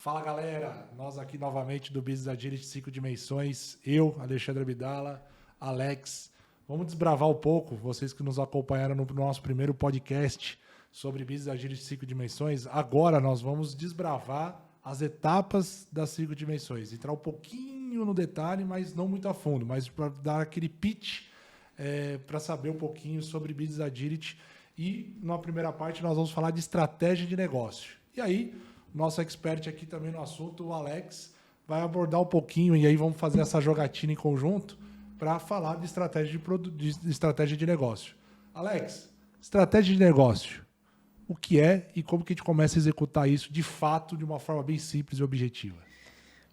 Fala galera, nós aqui novamente do Business Agility 5 Dimensões, eu, Alexandre Abdala, Alex, vamos desbravar um pouco, vocês que nos acompanharam no nosso primeiro podcast sobre Business Agility 5 Dimensões, agora nós vamos desbravar as etapas das 5 dimensões, entrar um pouquinho no detalhe, mas não muito a fundo, mas para dar aquele pitch para saber um pouquinho sobre Business Agility e na primeira parte nós vamos falar de estratégia de negócio. E aí, nosso expert aqui também no assunto, o Alex, vai abordar um pouquinho e aí vamos fazer essa jogatina em conjunto para falar de estratégia de negócio. Alex, estratégia de negócio, o que é e como que a gente começa a executar isso de fato de uma forma bem simples e objetiva?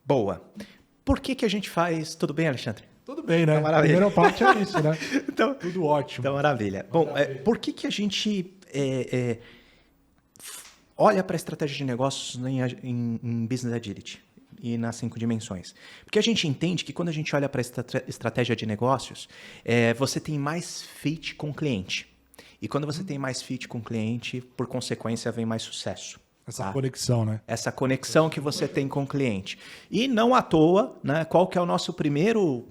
Boa. Por que a gente faz... Tudo bem, Alexandre? Tudo bem, né? Então, A primeira parte é isso, né? Então, tudo ótimo. Então, maravilha. Bom, por que a gente olha para a estratégia de negócios em Business Agility e nas 5 dimensões? Porque a gente entende que quando a gente olha para a estratégia de negócios, você tem mais fit com o cliente. E quando você tem mais fit com o cliente, por consequência, vem mais sucesso. Essa conexão, né? Essa conexão que você tem com o cliente. E não à toa, né, qual que é o nosso primeiro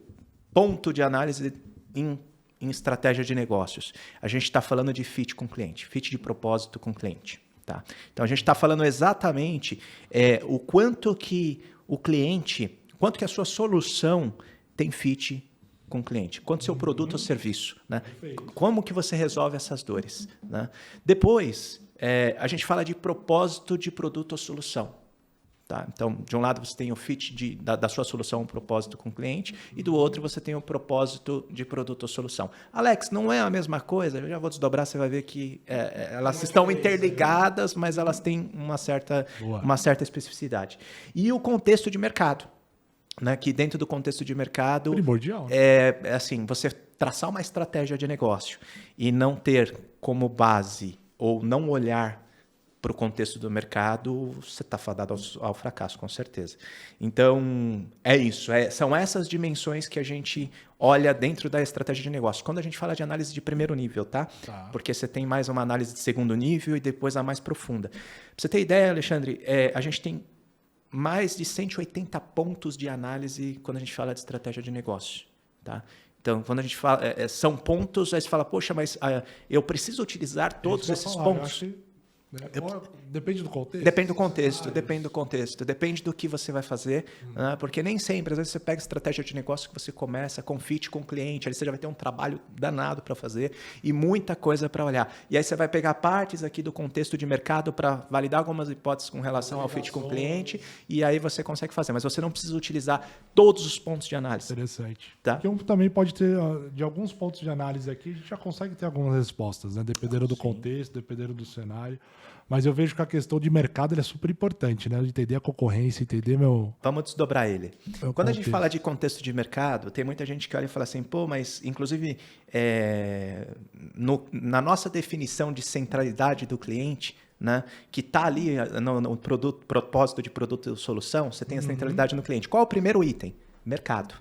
ponto de análise em estratégia de negócios? A gente está falando de fit com o cliente, fit de propósito com o cliente. Tá? Então, a gente está falando exatamente o quanto que o cliente, quanto que a sua solução tem fit com o cliente, quanto seu produto ou serviço, né? Como que você resolve essas dores, né? Depois, a gente fala de propósito de produto ou solução. Tá? Então, de um lado você tem o fit da sua solução, um propósito com o cliente, e do outro você tem o propósito de produto ou solução. Alex, não é a mesma coisa? Eu já vou desdobrar, você vai ver que elas estão interligadas, mas elas têm uma certa especificidade. E o contexto de mercado, né? Que dentro do contexto de mercado... Primordial. assim, você traçar uma estratégia de negócio e não ter como base ou não olhar para o contexto do mercado, você está fadado ao fracasso, com certeza. Então, é isso. São essas dimensões que a gente olha dentro da estratégia de negócio. Quando a gente fala de análise de primeiro nível, tá? Porque você tem mais uma análise de segundo nível e depois a mais profunda. Para você ter ideia, Alexandre, a gente tem mais de 180 pontos de análise quando a gente fala de estratégia de negócio, tá? Então, quando a gente fala... são pontos, aí você fala, poxa, mas eu preciso utilizar todos esses pontos. Depende do contexto? Depende do contexto, depende do que você vai fazer, né? Porque nem sempre, às vezes você pega estratégia de negócio que você começa com fit com o cliente, aí você já vai ter um trabalho danado para fazer e muita coisa para olhar. E aí você vai pegar partes aqui do contexto de mercado para validar algumas hipóteses com relação ao fit com o cliente e aí você consegue fazer, mas você não precisa utilizar todos os pontos de análise. Interessante. Tá? Porque também pode ter, de alguns pontos de análise aqui, a gente já consegue ter algumas respostas, né? Dependendo do contexto, dependendo do cenário. Mas eu vejo que a questão de mercado é super importante, né? Entender a concorrência, entender meu... Vamos desdobrar ele. Quando contexto. A gente fala de contexto de mercado, tem muita gente que olha e fala assim, pô, mas inclusive na nossa definição de centralidade do cliente, né, que está ali no propósito de produto ou solução, você tem a centralidade no cliente. Qual é o primeiro item? Mercado.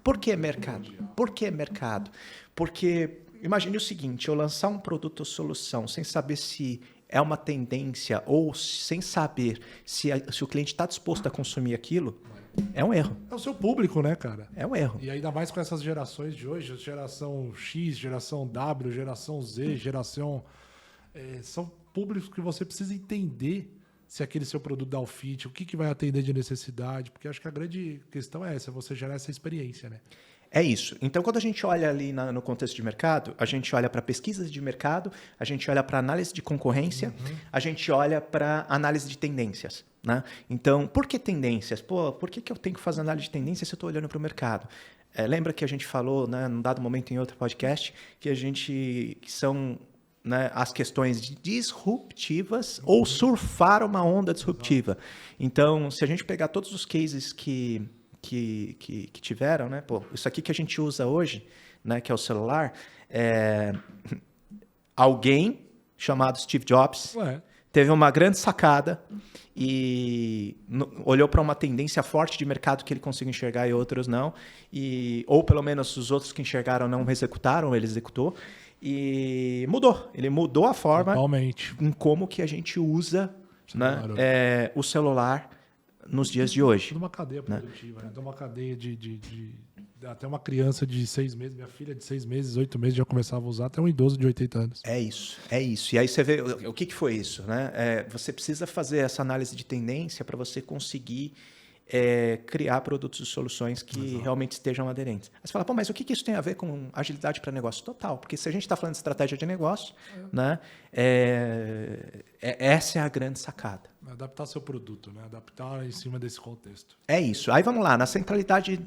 Por que mercado? Por que mercado? Porque imagine o seguinte, eu lançar um produto ou solução sem saber se é uma tendência ou sem saber se o cliente está disposto a consumir aquilo, é um erro. É o seu público, né, cara? É um erro. E ainda mais com essas gerações de hoje, geração X, geração W, geração Z, geração... são públicos que você precisa entender se aquele seu produto dá o fit, o que vai atender de necessidade, porque acho que a grande questão é essa, você gerar essa experiência, né? É isso. Então, quando a gente olha ali no contexto de mercado, a gente olha para pesquisas de mercado, a gente olha para análise de concorrência, a gente olha para análise de tendências, né? Então, por que tendências? Pô, por que eu tenho que fazer análise de tendências se eu estou olhando para o mercado? Lembra que a gente falou, né, num dado momento em outro podcast, que são... né, as questões disruptivas ou surfar uma onda disruptiva. Então, se a gente pegar todos os cases que tiveram, né, pô, isso aqui que a gente usa hoje, né, que é o celular, alguém chamado Steve Jobs teve uma grande sacada e olhou para uma tendência forte de mercado que ele conseguiu enxergar e outros não, ou pelo menos os outros que enxergaram não executaram, ele executou. E mudou. Ele mudou a forma Totalmente. em como que a gente usa, né, o celular nos dias de hoje. Tudo uma cadeia produtiva, né? Tem uma cadeia até uma criança de 6 meses, minha filha de 6 meses, 8 meses já começava a usar, até um idoso de 80 anos. É isso. E aí você vê o que foi isso, né? Você precisa fazer essa análise de tendência para você conseguir criar produtos e soluções que realmente estejam aderentes. Aí você fala, pô, mas o que isso tem a ver com agilidade para negócio? Total, porque se a gente está falando de estratégia de negócio, né, essa é a grande sacada. Adaptar seu produto, né? Adaptar em cima desse contexto. É isso. Aí vamos lá, na centralidade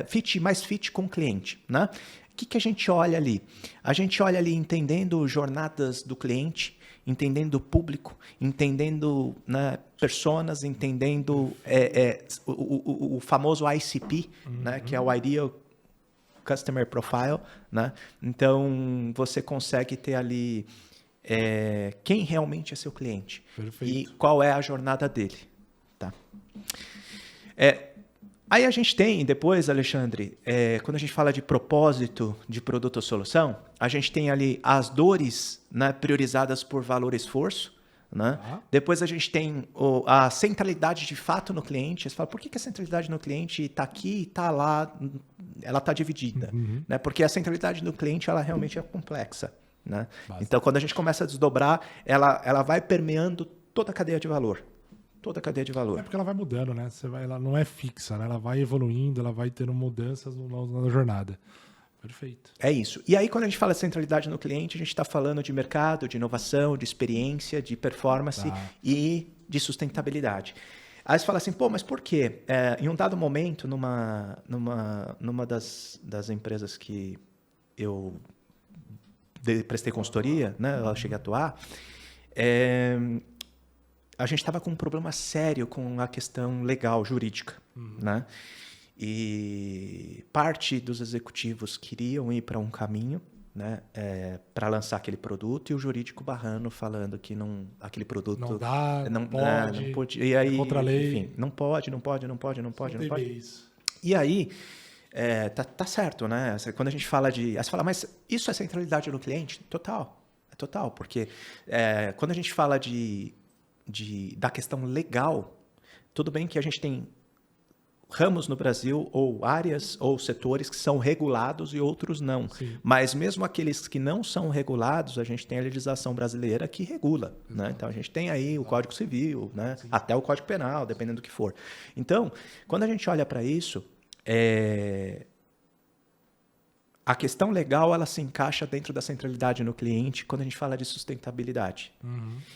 fit com o cliente, né? O que a gente olha ali? A gente olha ali entendendo jornadas do cliente, entendendo o público, entendendo, né, personas, entendendo o famoso ICP, né, que é o Ideal Customer Profile, né? Então, você consegue ter ali quem realmente é seu cliente. Perfeito. E qual é a jornada dele. Tá? Aí a gente tem, depois, Alexandre, quando a gente fala de propósito de produto ou solução, a gente tem ali as dores, né, priorizadas por valor e esforço. Né? Depois a gente tem a centralidade de fato no cliente. Você fala, por que a centralidade no cliente está aqui e está lá? Ela está dividida. Né? Porque a centralidade do cliente ela realmente é complexa. Né? Então, quando a gente começa a desdobrar, ela vai permeando toda a cadeia de valor. Toda a cadeia de valor. É porque ela vai mudando, né? Ela não é fixa, né? Ela vai evoluindo, ela vai tendo mudanças na jornada. Perfeito. É isso. E aí, quando a gente fala de centralidade no cliente, a gente está falando de mercado, de inovação, de experiência, de performance e de sustentabilidade. Aí você fala assim, pô, mas por quê? Em um dado momento, numa das empresas que eu prestei consultoria, né? Eu cheguei a atuar, a gente estava com um problema sério com a questão legal, jurídica, né? E parte dos executivos queriam ir para um caminho, né, para lançar aquele produto, e o jurídico barrando, falando que aquele produto não dá, não pode, e aí, contra a lei. enfim, não pode. Isso. E aí, tá certo, né? Quando a gente fala aí você fala, mas isso é centralidade no cliente? Total, porque quando a gente fala da questão legal, tudo bem que a gente tem ramos no Brasil, ou áreas, ou setores que são regulados e outros não. Sim. Mas mesmo aqueles que não são regulados, a gente tem a legislação brasileira que regula. Né? Então, a gente tem aí o Código Civil, né? Até o Código Penal, dependendo do que for. Então, quando a gente olha para isso, a questão legal ela se encaixa dentro da centralidade no cliente quando a gente fala de sustentabilidade.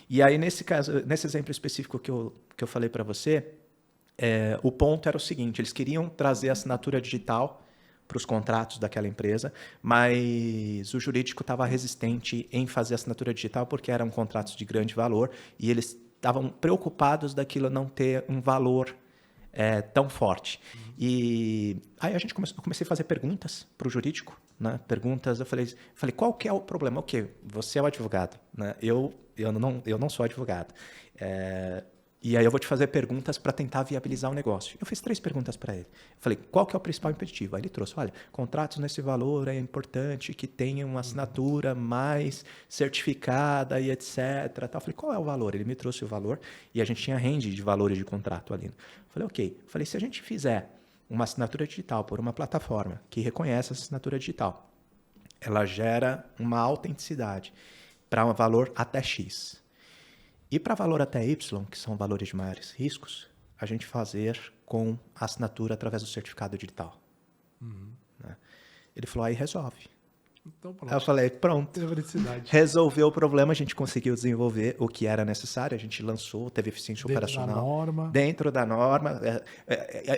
E aí, nesse caso, nesse exemplo específico que eu falei para você, o ponto era o seguinte, eles queriam trazer a assinatura digital para os contratos daquela empresa, mas o jurídico estava resistente em fazer a assinatura digital porque eram contratos de grande valor e eles estavam preocupados daquilo não ter um valor tão forte. E aí eu comecei a fazer perguntas para o jurídico, né? Perguntas, eu falei, qual que é o problema? O quê? Você é o advogado, né? Eu não sou advogado. E aí eu vou te fazer perguntas para tentar viabilizar o negócio. Eu fiz 3 perguntas para ele. Eu falei, qual que é o principal impeditivo? Aí ele trouxe, olha, contratos nesse valor é importante que tenha uma assinatura mais certificada e etc. Eu falei, qual é o valor? Ele me trouxe o valor e a gente tinha range de valores de contrato ali. Eu falei, ok. Eu falei, se a gente fizer uma assinatura digital por uma plataforma que reconhece essa assinatura digital, ela gera uma autenticidade para um valor até X. E para valor até Y, que são valores de maiores riscos, a gente fazer com a assinatura através do certificado digital. Né? Ele falou, aí resolve. Então, pronto. Aí eu falei, pronto. Resolveu o problema, a gente conseguiu desenvolver o que era necessário, a gente lançou, teve eficiência operacional. Dentro da norma.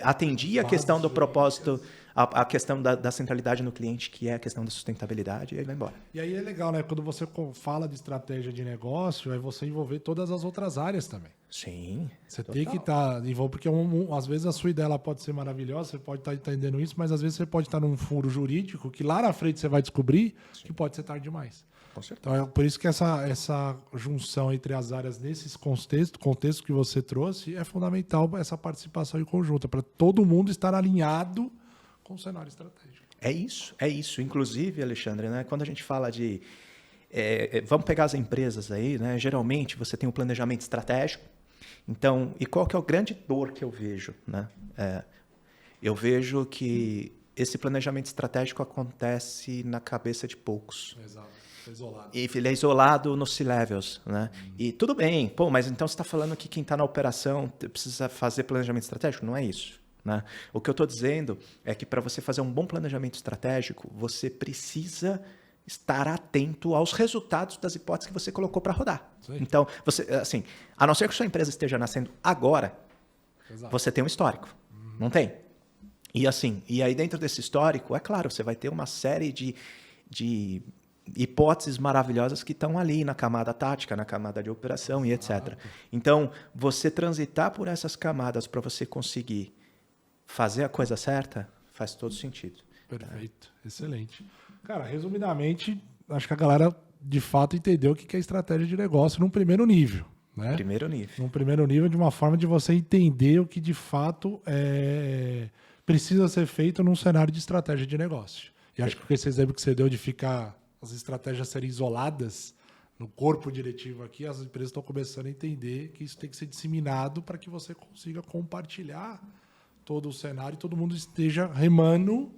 Atendia a questão do propósito, a questão da centralidade no cliente, que é a questão da sustentabilidade, e aí vai embora. E aí é legal, né? Quando você fala de estratégia de negócio, é você envolver todas as outras áreas também. Sim. Você tem que estar envolvido, porque às vezes a sua ideia ela pode ser maravilhosa, você pode estar entendendo isso, mas às vezes você pode estar num furo jurídico que lá na frente você vai descobrir que pode ser tarde demais. Com certeza. Então é por isso que essa junção entre as áreas nesses contextos que você trouxe é fundamental, essa participação em conjunta, para todo mundo estar alinhado com o cenário estratégico. É isso. Inclusive, Alexandre, né, quando a gente fala de... vamos pegar as empresas aí, né? Geralmente você tem um planejamento estratégico, Então, e qual que é o grande dor que eu vejo, né? Eu vejo que esse planejamento estratégico acontece na cabeça de poucos. Exato. Isolado. E ele é isolado nos C-levels, né? E tudo bem, pô, mas então você está falando que quem está na operação precisa fazer planejamento estratégico? Não é isso, né? O que eu estou dizendo é que para você fazer um bom planejamento estratégico, você precisa estar atento aos resultados das hipóteses que você colocou para rodar. Sim. Então, você, assim, a não ser que sua empresa esteja nascendo agora, Exato. você tem um histórico. Não tem? E assim, e aí dentro desse histórico, é claro, você vai ter uma série de hipóteses maravilhosas que estão ali na camada tática, na camada de operação e etc. Então, você transitar por essas camadas para você conseguir fazer a coisa certa, faz todo sentido. Perfeito. Excelente. Cara, resumidamente, acho que a galera de fato entendeu o que é estratégia de negócio num primeiro nível. Né? Primeiro nível. Num primeiro nível, de uma forma de você entender o que de fato precisa ser feito num cenário de estratégia de negócio. E acho que esse exemplo que você deu de ficar as estratégias serem isoladas no corpo diretivo aqui, as empresas estão começando a entender que isso tem que ser disseminado para que você consiga compartilhar todo o cenário e todo mundo esteja remando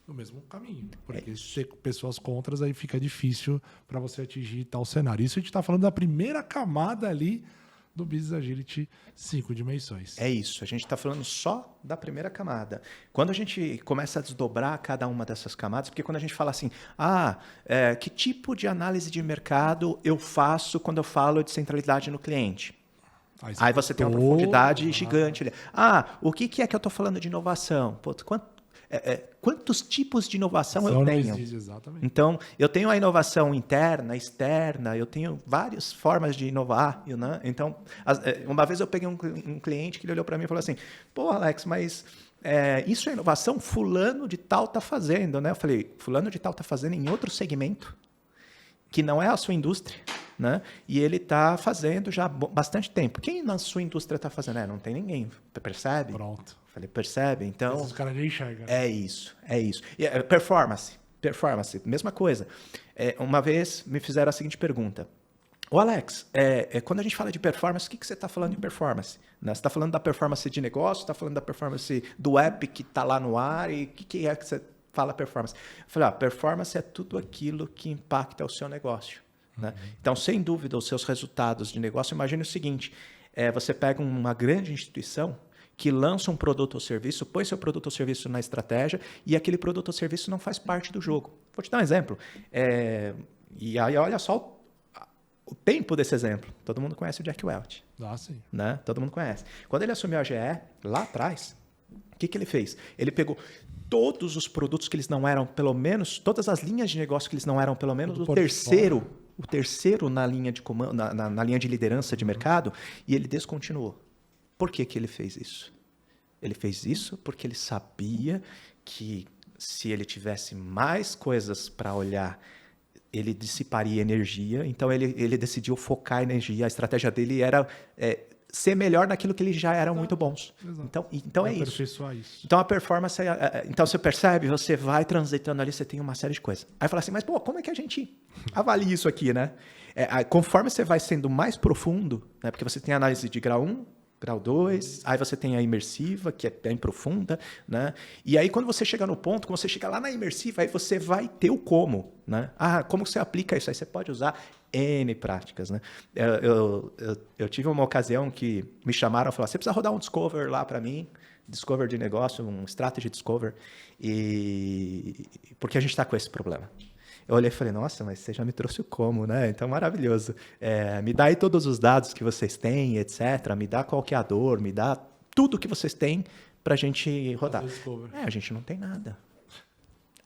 no mesmo caminho. Porque se ter pessoas contras, aí fica difícil para você atingir tal cenário. Isso a gente está falando da primeira camada ali do Business Agility 5 dimensões. É isso, a gente está falando só da primeira camada. Quando a gente começa a desdobrar cada uma dessas camadas, porque quando a gente fala assim, que tipo de análise de mercado eu faço quando eu falo de centralidade no cliente? Aí você tem uma profundidade gigante. O que é que eu estou falando de inovação? Pô, quantos tipos de inovação eu tenho? Exatamente. Então, eu tenho a inovação interna, externa, eu tenho várias formas de inovar. Né? Então, uma vez eu peguei um cliente que ele olhou para mim e falou assim, pô, Alex, mas isso é inovação? Fulano de tal está fazendo. Né? Eu falei, fulano de tal está fazendo em outro segmento, que não é a sua indústria. Né? E ele está fazendo já há bastante tempo. Quem na sua indústria está fazendo? Não tem ninguém, percebe? Pronto. Falei, percebe? Então, os caras nem enxergam. É isso. E, performance, mesma coisa. Uma vez me fizeram a seguinte pergunta. Ô Alex, quando a gente fala de performance, o que você está falando de performance? Né? Você está falando da performance de negócio, está falando da performance do app que está lá no ar, e o que é que você fala performance? Eu falei, performance é tudo aquilo que impacta o seu negócio. Né? Então, sem dúvida, os seus resultados de negócio, imagine o seguinte, você pega uma grande instituição que lança um produto ou serviço, põe seu produto ou serviço na estratégia e aquele produto ou serviço não faz parte do jogo. Vou te dar um exemplo. E aí, olha só o tempo desse exemplo. Todo mundo conhece o Jack Welch. Sim. Né? Todo mundo conhece. Quando ele assumiu a GE, lá atrás, o que ele fez? Ele pegou todos os produtos que eles não eram, pelo menos, todas as linhas de negócio que eles não eram, pelo menos, o terceiro na linha de comando, na linha de liderança de mercado, e ele descontinuou. Por que ele fez isso? Ele fez isso porque ele sabia que se ele tivesse mais coisas para olhar, ele dissiparia energia. Então, ele decidiu focar a energia. A estratégia dele era ser melhor naquilo que eles já eram muito bons. Então é isso. Então, a performance... Então, você percebe, você vai transitando ali, você tem uma série de coisas. Aí fala assim, mas pô, como é que a gente avalia isso aqui, né? Conforme você vai sendo mais profundo, né, porque você tem a análise de grau 1, grau 2, aí você tem a imersiva, que é bem profunda, né? E aí, quando você chega no ponto, quando você chega lá na imersiva, aí você vai ter o como, né? Como você aplica isso? Aí você pode usar N práticas, né? Eu tive uma ocasião que me chamaram e falaram, você precisa rodar um Discover lá para mim, Discover de negócio, um Strategy Discover, porque a gente está com esse problema. Eu olhei e falei, nossa, mas você já me trouxe o como, né? Então, maravilhoso. Me dá aí todos os dados que vocês têm, etc. Me dá qual que é a dor, me dá tudo que vocês têm para a gente rodar. A gente não tem nada.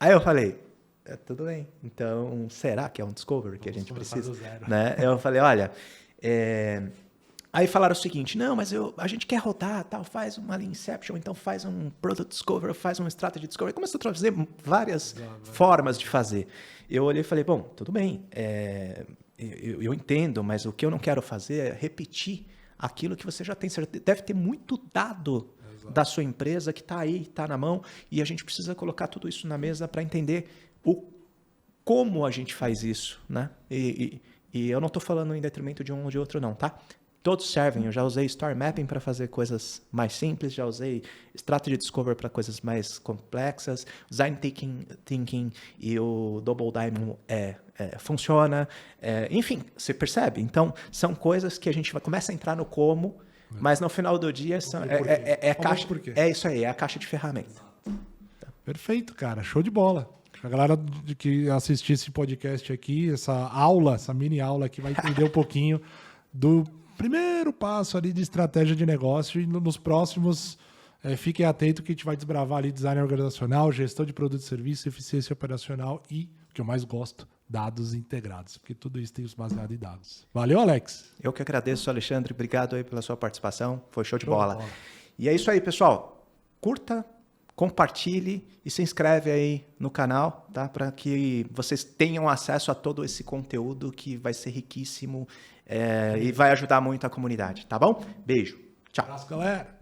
Aí eu falei, tudo bem. Então, será que é um Discovery que a gente precisa? Né? Eu falei, olha... Aí falaram o seguinte, não, mas a gente quer rodar, tal, faz uma Lean Inception, então faz um Product Discovery, faz um Strategy Discovery. Começou a trazer várias formas de fazer. Eu olhei e falei, bom, tudo bem, eu entendo, mas o que eu não quero fazer é repetir aquilo que você já tem certeza. Deve ter muito dado da sua empresa que está aí, está na mão, e a gente precisa colocar tudo isso na mesa para entender como a gente faz isso. Né? E eu não estou falando em detrimento de um ou de outro, não, tá? todos servem. Eu já usei Story Mapping para fazer coisas mais simples, já usei Strategy Discover para coisas mais complexas, Design Thinking e o Double Diamond funciona. Enfim, você percebe? Então, são coisas que a gente começa a entrar no como, mas no final do dia é isso aí, é a caixa de ferramentas. Perfeito, cara. Show de bola. A galera que assistir esse podcast aqui, essa mini aula aqui, vai entender um pouquinho do primeiro passo ali de estratégia de negócio, e nos próximos fiquem atentos que a gente vai desbravar ali design organizacional, gestão de produto e serviço, eficiência operacional e, o que eu mais gosto, dados integrados, porque tudo isso tem os baseado em dados. Valeu, Alex. Eu que agradeço, Alexandre. Obrigado aí pela sua participação. Foi show de bola. E é isso aí, pessoal. Curta, compartilhe e se inscreve aí no canal, tá? Para que vocês tenham acesso a todo esse conteúdo que vai ser riquíssimo e vai ajudar muito a comunidade, tá bom? Beijo. Tchau. Abraço, galera.